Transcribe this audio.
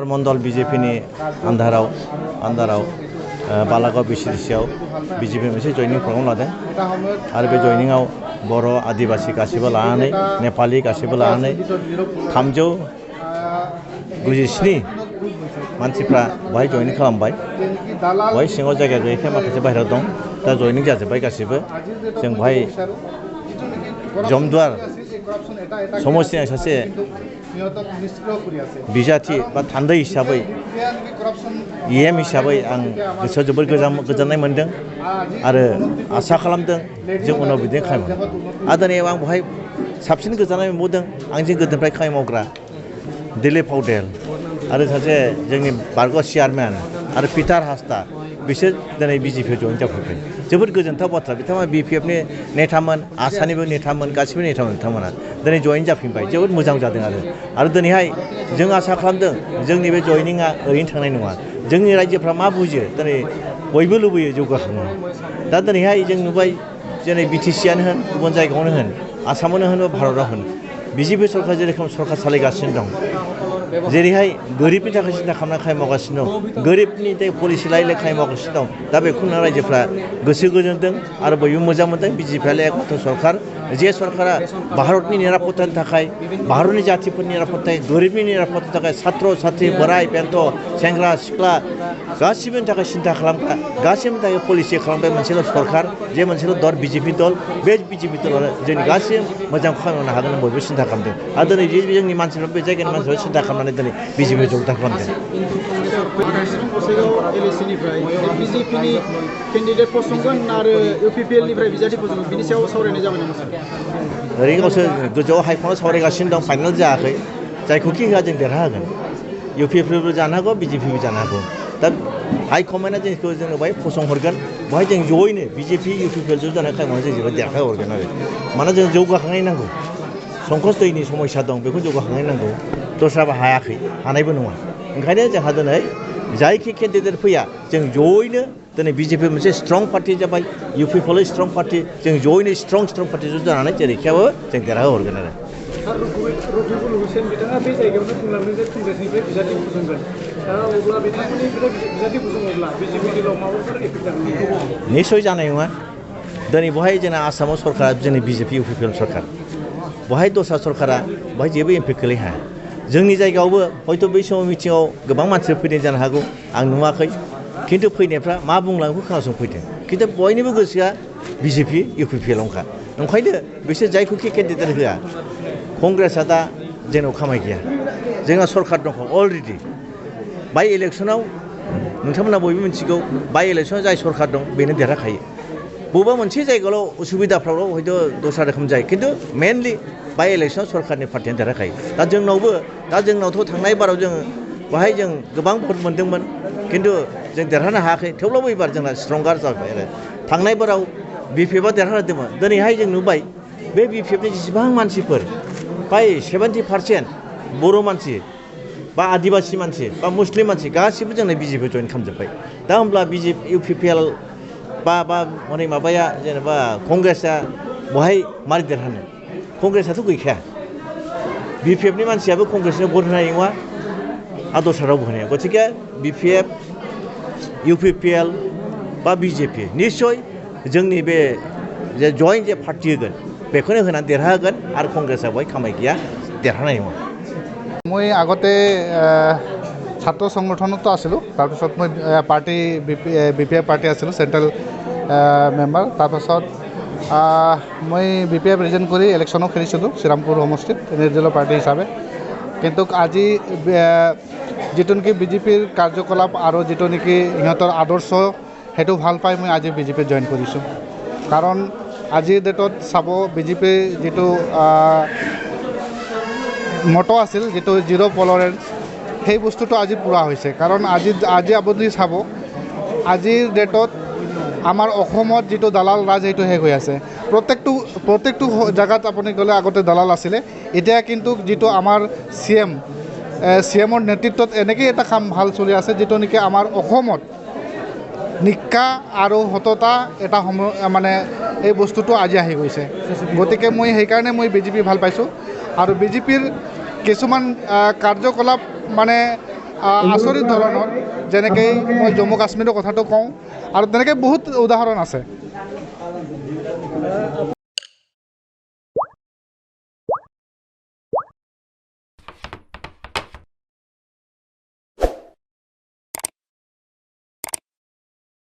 मण्डल बिजेपिनि आन्दाराव बालागाव बिसिडिसिआव BJP मोनसे जयनिं programme लादों आरो बे जयनिंआव बर' आदिबासि गासिबो लानानै नेपालि गासिबो लानानै 397 मानसिफ्रा बाहाय जयनिं खालामबाय। बाहाय सिङाव जायगा गैयैखाय माखासे बाहेरायाव दं, दा जयनिं जाजोब्बाय गासिबो। जों बाहाय जमदुवार समस्तिनि सासे बिजाथि बा थान्दै हिसाबै EM हिसाबै आं गोसोआव जोबोद गोजोननाय मोन्दों आरो आसा खालामदों जों उनाव बिदिनो खामानि मावगोन। आरो दिनै आं बेवहाय साबसिन गोजोननाय मोनबावदों आंजों गोदोनिफ्राय खामानि मावग्रा दिलीप पाउडेल आरो सासे जोंनि बारग' चेयारमेन आरो पिटार हासदा बिसोर दिनै बिजेपिआव जयेन जाफैबाय। जोबोद गोजोनथाव बाथ्रा। बिथांमोना BPFनि नेतामोन, आसानिबो नेतामोन, गासिबो नेतामोन बिथांमोना दिनै जयेन जाफिनबाय। जोबोद मोजां जादों आरो दिनैहाय जों आसा खालामदों जोंनि बे जयनिंआ ओरैनो थांनाय नङा। जोंनि रायजोफ्रा मा बुजियो दिनै बयबो लुबैयो जौगाखांनो। दा दिनैहाय जों नुबाय दिनै BTCआनो होन गुबुन जायगायावनो होन आसामावनो होन बा भारतआव होन बिजेपि सरकार जेरोखोम सरकार सालायगासिनो दं, जेरैहाय गोरिबनि थाखाय सिन्था खालामनानै खामानि मावगासिनो दं, गोरिबनि पलिसि लायै खामानि मावगासिनो दं। दा बेखौ नुनानै रायजोफ्रा गोसो गोजोनदों आरो बयबो मोजां मोनदों। बिजेपिआल' एकमात्र सरकार जे सरकारा भारतनि निरापत्तानि थाखाय, भारतनि जाथिफोरनि निरापत्तानि, गोरिबनि निरापत्तानि थाखाय, छात्र छात्री, बोराय बेन्थ, सेंग्रा सिख्ला गासिबोनि थाखाय सिन्था खालामग्रा, गासिबोनि थाखाय पलिसि खालामग्रा मोनसेल' सरकार, जे मोनसेल' दल बिजेपि दल। बे बिजेपि दलानो जोंनि गासिबो मोजां खामानि मावनो हागोन बयबो सिन्था खालामदों आरो दिनै जोंनि मानसिफ्रा बे जायगानि मानसिफ्रा सिन्था खालामनानै दिनै बिजेपिआव जगदान खालामदों। बिजेपिनि केन्डिडेट फसंगोन आरो UPPLनिफ्राय बिजाथि फसंगोन बिनि सायाव सावरायनाय जाबाय नामा सार? ओरैनो गावसोर गोजौआव हाइकमान्डआव सावरायगासिनो दं, फाइनाल जायाखै। जायखौखि होआ जों देरहाहोगोन। UPPLबो जानो हागौ, बिजेपिबो जानो हागौ। दा हाइकमान्डआ जोंखौ जोङो बाहाय फसंहरगोन, बेवहाय जों जयैनो बिजेपि UPPL ज' जानाय खामानियाव जों जोबोद देरहाहरगोन आरो। मानोना जों जौगाखांनाय नांगौ, संकस दैनि समस्या दं, बेखौ जौगाखांनाय नांगौ। दस्राबो हायाखै, हानायबो नङा। ओंखायनो जोंहा दिनै जायखि केन्डिडेट फैया जों जयैनो दिनै बिजेपि मोनसे स्ट्रं पार्टि जाबाय, UPPL स्ट्रं पार्टि, जों जयैनो स्ट्रं पार्टि ज' जानानै जेरैखियाबो जों देरहाहरगोन आरो। रफिकुल हुसैन बिथाङा बे जायगायावनो बुंलांदों जे कंग्रेसनिफ्राय बिजाथि फसंगोन। दा अब्ला बिथांमोननिफ्राय बिजाथि फसङोब्ला बिजेपि दलाव माबाफोर एफेक्ट जागोन? निस्सय जानाय नङा। दिनै बेवहाय जोंना आसामाव सरकार जोंनि बिजेपि UPPL सरकार, बेवहाय दस्रा सरकारा बेवहाय जेबो इम्पेक्ट खोलैनो हाया। जोंनि जायगायावबो हयथ' बै समाव मिटिङाव गोबां मानसिफोर फैदों जानो हागौ, आं नुवाखै। खिन्थु फैनायफ्रा मा बुंलांखो खोनासंफैदों। खिन्थु बयनिबो गोसोआ बिजेपि UPPLआवनोखा। ओंखायनो बिसोर जायखौखि केन्डिडेट होआ, कंग्रेसआ दा जोंनाव खामाय गैया। जोंहा सरकार दङ अलरेडि। बाय इलेक्सनाव नोंथांमोना बयबो मिथिगौ, बाय इलेक्सनाव जाय सरकार दं बेनो देरहाखायो। बबेबा मोनसे जायगायावल' उसुबिदाफ्रावल' हयथ' दस्रा रोखोम जायो, खिन्थु मेनलि बाय इलेक्सनाव सरकारनि पार्टियानो देरहाखायो। दा जोंनावथ' थांनाय बाराव जों बाहाय जों गोबां भट मोन्दोंमोन, खिन्थु जों देरहानो हायाखै। थेवब्लाबो एबार जोंना स्ट्रंगार जाबाय आरो। थांनाय बाराव BPFआ देरहादोंमोन। दिनैहाय जों नुबाय बे BPFनि जेसेबां मानसिफोर बाय 70% बर' मानसि बा आदिबासि मानसि बा मुस्लिम मानसि गासिबो जोंना बिजेपिआव जयेन खालामजोब्बाय। दा होमब्ला UPPL बा हनै माबाया जेनेबा कंग्रेसआ बहाय मारै देरहानो? कंग्रेसआथ' गैखाया। BPFनि मानसियाबो कंग्रेसनो भट होनाय नङा आरो दस्रा रावबो होनाय नङा। गथिखे BPF, UPPL बा बिजेपि निस्सय जोंनि बे जे जयेन्ट जे पार्टि होगोन बेखौनो होनानै देरहाहोगोन आरो कंग्रेसआ बहाय खामाय गैया, देरहानाय नङा। মই আগতে ছাত্ৰ সংগঠনতো আছিলোঁ, তাৰপিছত মই পাৰ্টি BPF পাৰ্টি আছিলোঁ, চেণ্ট্ৰেল মেম্বাৰ। তাৰপাছত মই BPF ৰিজেণ্ট কৰি ইলেকশ্যনো খেলিছিলোঁ শ্ৰীৰামপুৰ সমষ্টিত নিৰ্দলীয় পাৰ্টি হিচাপে। কিন্তু আজি যিটো নেকি বিজেপিৰ কাৰ্যকলাপ আৰু যিটো নেকি সিহঁতৰ আদৰ্শ সেইটো ভাল পাই মই আজি বিজেপিত জইন কৰিছোঁ। কাৰণ আজিৰ ডেটত চাব বিজেপিৰ যিটো মটো আছিল, যিটো জিৰ' টলাৰেঞ্চ, সেই বস্তুটো আজি পূৰা হৈছে। কাৰণ আজি আপুনি চাব আজিৰ ডেটত আমাৰ অসমত যিটো দালাল ৰাজ সেইটো শেষ হৈ আছে। প্ৰত্যেকটো জেগাত আপুনি গ'লে আগতে দালাল আছিলে, এতিয়া কিন্তু যিটো আমাৰ CMৰ নেতৃত্বত এনেকৈ এটা কাম ভাল চলি আছে, যিটো নেকি আমাৰ অসমত নিকা আৰু সততা এটা মানে এই বস্তুটো আজি আহি গৈছে। গতিকে মই সেইকাৰণে মই বিজেপি ভাল পাইছোঁ। আৰু বিজেপিৰ কিছুমান কাৰ্যকলাপ মানে আচৰিত ধৰণৰ যেনেকৈ মই জম্মু কাশ্মীৰৰ কথাটো কওঁ আৰু তেনেকৈ বহুত উদাহৰণ আছে